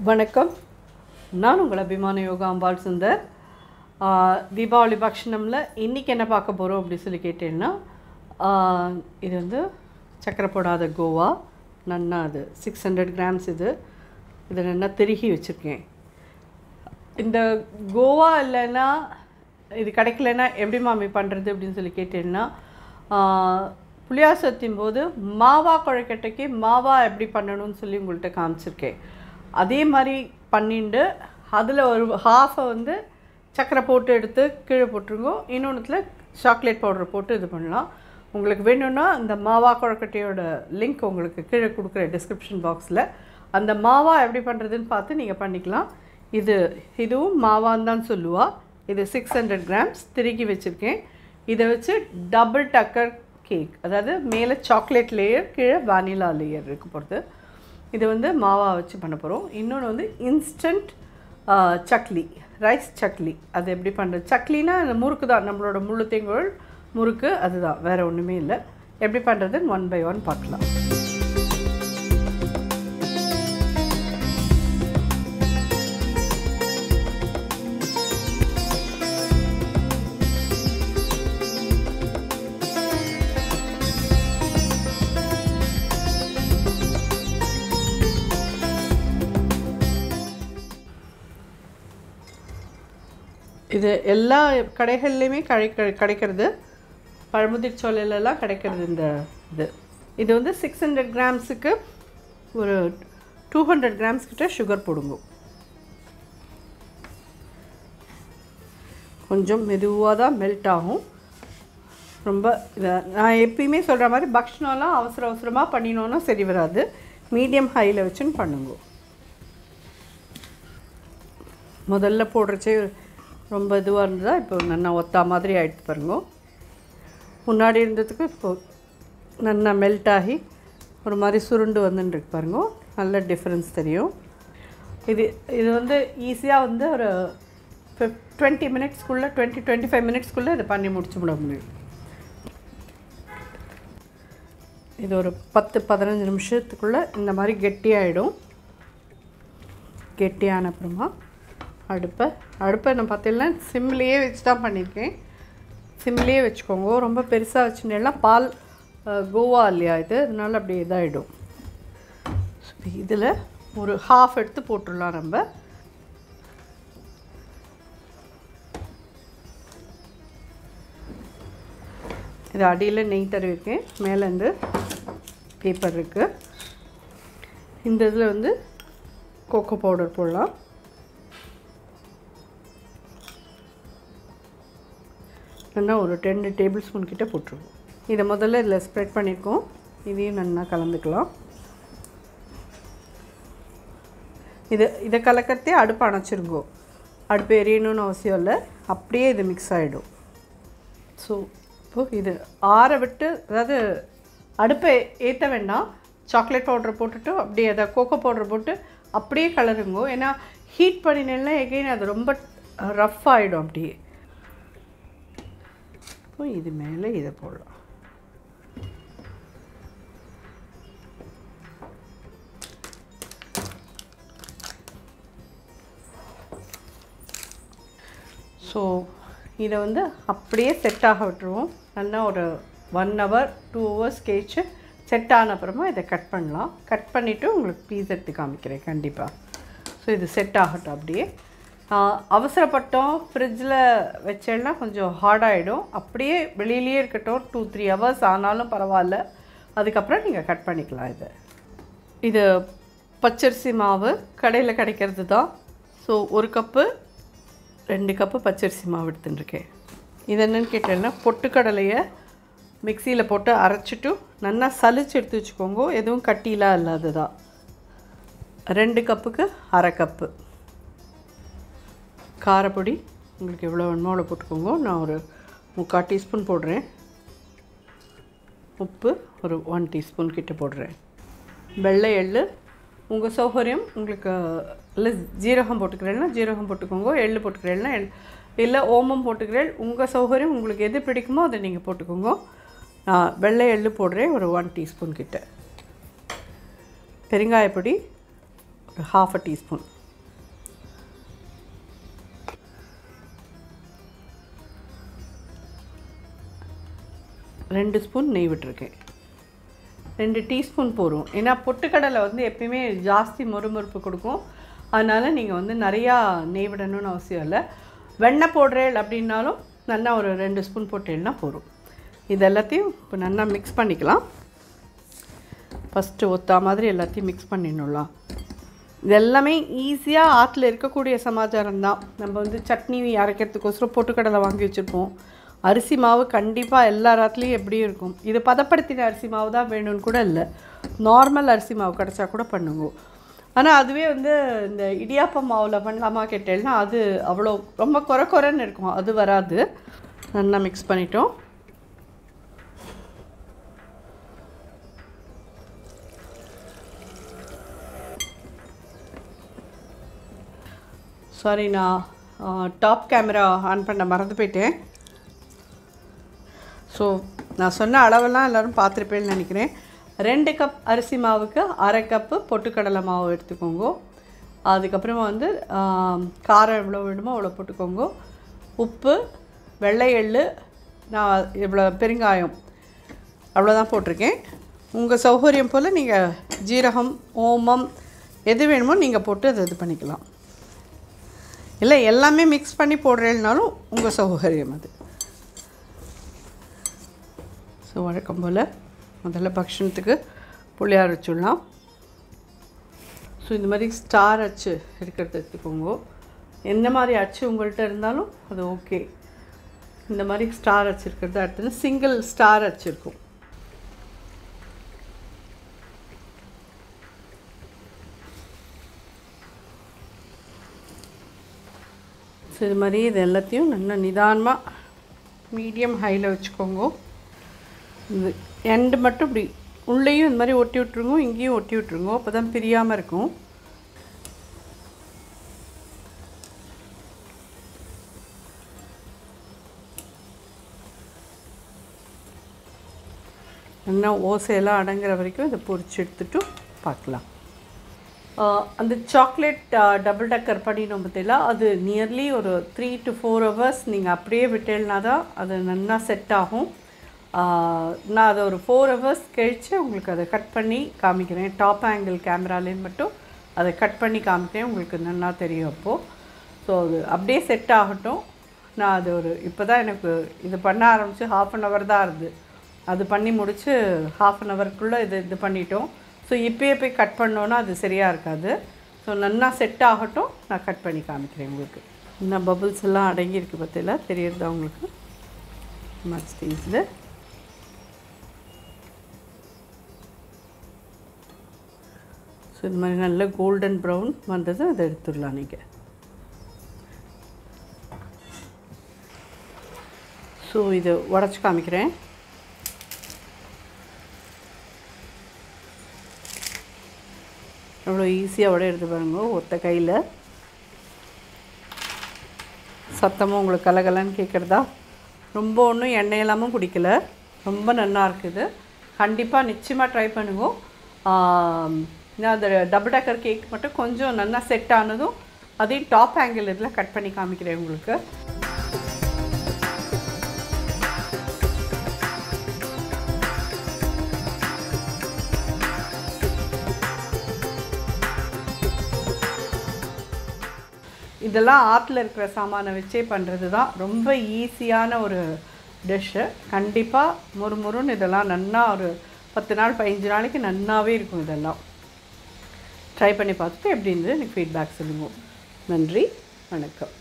வணக்கம். நான் உங்கள் அபிமான யோகாம்பால் சுந்தர். தீபாவளி பக்ஷணமில் இன்றைக்கி என்ன பார்க்க போகிறோம் அப்படி சொல்லி கேட்டேன்னா, இது வந்து சக்கரை போடாத கோவா. நன்னா அது 600 கிராம்ஸ். இதை நல்லா திருகி வச்சுருக்கேன். இந்த கோவா இல்லைன்னா இது கிடைக்கலன்னா எப்படி மாமி பண்ணுறது அப்படின்னு சொல்லி கேட்டேன்னா, புளியார் சத்தியும் போது மாவா கொழுக்கட்டைக்கு மாவா எப்படி பண்ணணும்னு சொல்லி உங்கள்கிட்ட காமிச்சிருக்கேன். அதே மாதிரி பண்ணிட்டு அதில் ஒரு ஹாஃபை வந்து சக்கரை போட்டு எடுத்து கீழே போட்டுருங்க. இன்னொன்றுத்தில் சாக்லேட் பவுடர் போட்டு இது பண்ணலாம். உங்களுக்கு வேணும்னா இந்த மாவா கொழுக்கட்டையோட லிங்க் உங்களுக்கு கீழே கொடுக்குற டிஸ்கிரிப்ஷன் பாக்ஸில் அந்த மாவா எப்படி பண்ணுறதுன்னு பார்த்து நீங்கள் பண்ணிக்கலாம். இதுவும் மாவான்னு தான் சொல்லுவா. இது 600 கிராம்ஸ் திருகி வச்சுருக்கேன். இதை வச்சு டபுள் டக்கர் கேக், அதாவது மேலே சாக்லேட் லேயர் கீழே வானிலா லேயர் இருக்க போகிறது. இது வந்து மாவா வச்சு பண்ண போகிறோம். இன்னொன்று வந்து இன்ஸ்டன்ட் சக்லி, ரைஸ் சக்லி. அது எப்படி பண்ணுறது? சக்லினா அந்த முறுக்கு தான், நம்மளோட முழு தேங்குழல் முறுக்கு, அதுதான், வேறு ஒன்றுமே இல்லை. எப்படி பண்ணுறதுன்னு 1 by 1 பார்க்கலாம். இது எல்லா கடைகள்லையுமே கிடைக்கிறது. பழமுதிர் சோலையிலலாம் கிடைக்கிறது. இது வந்து 600 கிராம்ஸுக்கு ஒரு 200 கிராம்ஸ் கிட்ட சுகர் போடுங்க. கொஞ்சம் மெதுவாக தான் மெல்ட் ஆகும். ரொம்ப இதை நான் எப்பயுமே சொல்கிற மாதிரி பக்ஷணம்லாம் அவசரமாக பண்ணினோன்னா சரி வராது. மீடியம் ஹையில் வச்சுன்னு பண்ணுங்க. முதல்ல போடுறச்சே ரொம்ப இதுவாக இருந்ததா, இப்போ நல்லா ஒத்தா மாதிரி ஆகிட்டு பாருங்க. முன்னாடி இருந்ததுக்கு இப்போ நல்லா மெல்ட் ஆகி ஒரு மாதிரி சுருண்டு வந்துட்டுருக்கு பாருங்க. நல்ல டிஃப்ரென்ஸ் தெரியும். இது வந்து ஈஸியாக வந்து ஒரு 20 மினிட்ஸ்க்குள்ளே 20-25 மினிட்ஸ்க்குள்ளே இதை பண்ணி முடிச்சு விட முடியும். இது ஒரு 10-15 நிமிஷத்துக்குள்ளே இந்த மாதிரி கெட்டியாகிடும். கெட்டியான அப்புறமா அடுப்பை நான் பார்த்தீங்கன்னா சிம்லேயே வச்சு தான் பண்ணியிருக்கேன். சிம்லேயே வச்சுக்கோங்க. ரொம்ப பெருசாக வச்சுட்டேன்னா பால் கோவா இல்லையா இது, அதனால அப்படியே இதாகிடும். இதில் ஒரு ஹாஃப் எடுத்து போட்டுடலாம். நம்ம இது அடியில் நெய் தருவிருக்கேன், மேலேருந்து பேப்பர் இருக்குது. இந்த இதில் வந்து கோகோ பவுடர் போடலாம். நல்லா ஒரு 10 டேபிள் ஸ்பூன் கிட்டே போட்டுருவோம். இதை முதல்ல இதில் ஸ்ப்ரெட் பண்ணியிருக்கோம். இதையும் நல்லா கலந்துக்கலாம். இதை கலக்கிறதே அடுப்பு அணைச்சிருங்கோ. அடுப்பு எரியணும்னு அவசியம் இல்லை, அப்படியே இது மிக்ஸ் ஆகிடும். ஸோ இப்போது இது ஆற விட்டு, அதாவது அடுப்பை ஏற்ற வேண்டாம், சாக்லேட் பவுடரை போட்டுட்டு அப்படியே அதை கோகோ பவுடர் போட்டு அப்படியே கலருங்கோ. ஏன்னா ஹீட் பண்ணினேன்னா எகைன் அது ரொம்ப ரஃப் ஆகிடும். அப்படியே இது மேலே இதை போடலாம். ஸோ இதை வந்து அப்படியே செட் ஆக விட்டுருவோம். நல்லா ஒரு 1 hour 2 hours கழிச்சு செட் ஆன அப்புறமா இதை கட் பண்ணலாம். கட் பண்ணிவிட்டு உங்களுக்கு பீஸ் எடுத்து காமிக்கிறேன் கண்டிப்பாக. ஸோ இது செட் ஆகட்டும். அப்படியே அவசரப்பட்டோம் ஃப்ரிட்ஜில் வச்சேன்னா கொஞ்சம் ஹார்டாகிடும். அப்படியே வெளியிலேயே இருக்கட்டும், 2-3 hours ஆனாலும் பரவாயில்ல. அதுக்கப்புறம் நீங்கள் கட் பண்ணிக்கலாம். இது பச்சரிசி மாவு கடையில் கிடைக்கிறது தான். ஸோ 1 கப்பு 2 கப்பு பச்சரிசி மாவு எடுத்துட்டுருக்கேன். இது என்னென்னு கேட்டேன்னா, பொட்டுக்கடலையை மிக்சியில் போட்டு அரைச்சிட்டு நல்லா சலிச்சு எடுத்து வச்சுக்கோங்க. எதுவும் கட்டிலாம் இல்லாததான். 2 கப்புக்கு 1/2 கப்பு காரப்பொடி. உங்களுக்கு எவ்வளோ வேணுமோ அவ்வளோ போட்டுக்கோங்க. நான் ஒரு 3/4 டீஸ்பூன் போடுறேன். உப்பு ஒரு 1 டீஸ்பூன் கிட்ட போடுறேன். வெள்ளை எள்ளு உங்கள் சௌகரியம். உங்களுக்கு இல்லை ஜீரகம் போட்டுக்கிறேன்னா ஜீரகம் போட்டுக்கோங்க, எள்ளு போட்டுக்கிறேன்னா இல்லை ஓமம் போட்டுக்கிறேன். உங்கள் சௌகரியம், உங்களுக்கு எது பிடிக்குமோ அதை நீங்கள் போட்டுக்கோங்க. நான் வெள்ளை எள்ளு போடுறேன் ஒரு 1 டீஸ்பூன் கிட்ட. பெருங்காயப்பொடி 1/2 டீஸ்பூன். ரெண்டு ஸ்பூன் நெய் விட்டுருக்கேன். 2 டீஸ்பூன் போடும். ஏன்னா பொட்டுக்கடலை வந்து எப்பயுமே ஜாஸ்தி மொறுமொறுப்பு கொடுக்கும். அதனால் நீங்கள் வந்து நிறையா நெய் விடணும்னு அவசியம் இல்லை. வெண்ணெய் போடுறேன் அப்படின்னாலும் நல்லா ஒரு 2 ஸ்பூன் போட்டேன்னா போதும். இது எல்லாத்தையும் இப்போ நல்லா மிக்ஸ் பண்ணிக்கலாம். ஃபஸ்ட்டு ஒத்தா மாதிரி எல்லாத்தையும் மிக்ஸ் பண்ணிடலாம். இது எல்லாமே ஈஸியாக ஆற்றுல இருக்கக்கூடிய சமாச்சாரம் தான். நம்ம வந்து சட்னி அரைக்கிறதுக்கோசரம் பொட்டுக்கடலை வாங்கி வச்சுருப்போம். அரிசி மாவு கண்டிப்பாக எல்லா ராத்துலேயும் எப்படியும் இருக்கும். இது பதப்படுத்தின அரிசி மாவு தான் வேணும்னு கூட இல்லை, நார்மல் அரிசி மாவு கிடச்சா கூட பண்ணுங்க. ஆனால் அதுவே வந்து இந்த இடியாப்பம் மாவில் பண்ணலாமா கேட்டேன்னா அது அவ்வளோ ரொம்ப குறைன்னு இருக்கும், அது வராது. நல்லா மிக்ஸ் பண்ணிட்டோம். சாரி, நான் டாப் கேமரா ஆன் பண்ண மறந்து போயிட்டேன். ஸோ நான் சொன்ன அளவெல்லாம் எல்லோரும் பார்த்துருப்பேன்னு நினைக்கிறேன். 2 கப் அரிசி மாவுக்கு 1/2 கப்பு பொட்டுக்கடலை மாவு எடுத்துக்கோங்க. அதுக்கப்புறமா வந்து காரம் எவ்வளோ வேணுமோ அவ்வளோ போட்டுக்கோங்க. உப்பு, வெள்ளை எள்ளு, நான் இவ்வளோ பெருங்காயம் அவ்வளோதான் போட்டிருக்கேன். உங்கள் சௌகரியம் போல் நீங்கள் ஜீரகம், ஓமம் எது வேணுமோ நீங்கள் போட்டு அதை இது பண்ணிக்கலாம். இல்லை எல்லாமே மிக்ஸ் பண்ணி போடுறேன்னாலும் உங்கள் சௌகரியம் அது. ஸோ வழக்கம் போல் முதல்ல பக்ஷணத்துக்கு புளியார் வச்சுடலாம். ஸோ இந்த மாதிரி ஸ்டார் அச்சு இருக்கிறது எடுத்துக்கோங்க. எந்த மாதிரி அச்சு உங்கள்கிட்ட இருந்தாலும் அது ஓகே. இந்த மாதிரி ஸ்டார் அச்சு இருக்கிறது அடுத்தது சிங்கிள் ஸ்டார் அச்சு இருக்கும். ஸோ இது மாதிரி இது எல்லாத்தையும் நல்லா நிதானமாக மீடியம் ஹையில் வச்சுக்கோங்க. இது எண்டு மட்டும் இப்படி உள்ளேயும் இந்த மாதிரி ஒட்டி விட்ருங்க, இங்கேயும் ஒட்டி விட்ருங்க. அப்போ தான் பிரியாமல் இருக்கும். நல்லா ஓசையெல்லாம் அடங்குற வரைக்கும் இதை பொரிச்சு எடுத்துட்டு பார்க்கலாம். அந்த சாக்லேட் டபுள் டக்கர் பண்ணினோம் பார்த்தீங்களா, அது நியர்லி ஒரு 3 to 4 hours நீங்கள் அப்படியே விட்டேன்னா தான் அது நல்லா செட் ஆகும். நான் அதை ஒரு 4 hours கழித்து உங்களுக்கு அதை கட் பண்ணி காமிக்கிறேன். டாப் ஆங்கிள் கேமராலேன்னு மட்டும் அதை கட் பண்ணி காமிக்கிறேன், உங்களுக்கு நல்லா தெரியும் அப்போது. ஸோ அது அப்படியே செட் ஆகட்டும். நான் அது ஒரு இப்போ தான் எனக்கு இது பண்ண ஆரம்பித்து 1/2 hour தான் இருந்தது. அது பண்ணி முடித்து 1/2 hourக்குள்ளே இது பண்ணிட்டோம். ஸோ இப்போயே போய் கட் பண்ணோன்னா அது சரியாக இருக்காது. ஸோ நல்லா செட் ஆகட்டும், நான் கட் பண்ணி காமிக்கிறேன் உங்களுக்கு. இன்னும் பபுள்ஸ் எல்லாம் அடங்கியிருக்கு பார்த்தீங்களா, தெரியுறதா உங்களுக்கு? மச் தீஸில் ஸோ இது மாதிரி நல்ல கோல்டன் ப்ரௌன் வந்தது, அதை எடுத்துடலாம். நீங்கள் ஸோ இது உடச்சி காமிக்கிறேன். எவ்வளோ ஈஸியாக உடையிறது பாருங்க, ஒத்த கையில். சத்தமும் உங்களுக்கு கலகலன்னு கேட்குறதா? ரொம்ப ஒன்றும் எண்ணெய் இல்லாமல் குடிக்கல, ரொம்ப நல்லா இருக்குது. கண்டிப்பாக நிச்சயமாக ட்ரை பண்ணுவோம். நான் அந்த டபுள் டக்கர் கேக் மட்டும் கொஞ்சம் நல்லா செட் ஆனதும் அதையும் டாப் ஆங்கிள் இதில் கட் பண்ணி காமிக்கிறேன் உங்களுக்கு. இதெல்லாம் ஆற்றுல இருக்கிற சாமானை வச்சே பண்ணுறது தான் ரொம்ப ஈஸியான ஒரு டிஷ்ஷு. கண்டிப்பாக முறுமுறுன்னு இதெல்லாம் நல்லா ஒரு 10 நாள் 15 நாளைக்கு நல்லாவே இருக்கும். இதெல்லாம் ட்ரை பண்ணி பார்த்துட்டு எப்படி இருந்தது எனக்கு ஃபீட்பேக் சொல்லுங்கள். நன்றி, வணக்கம்.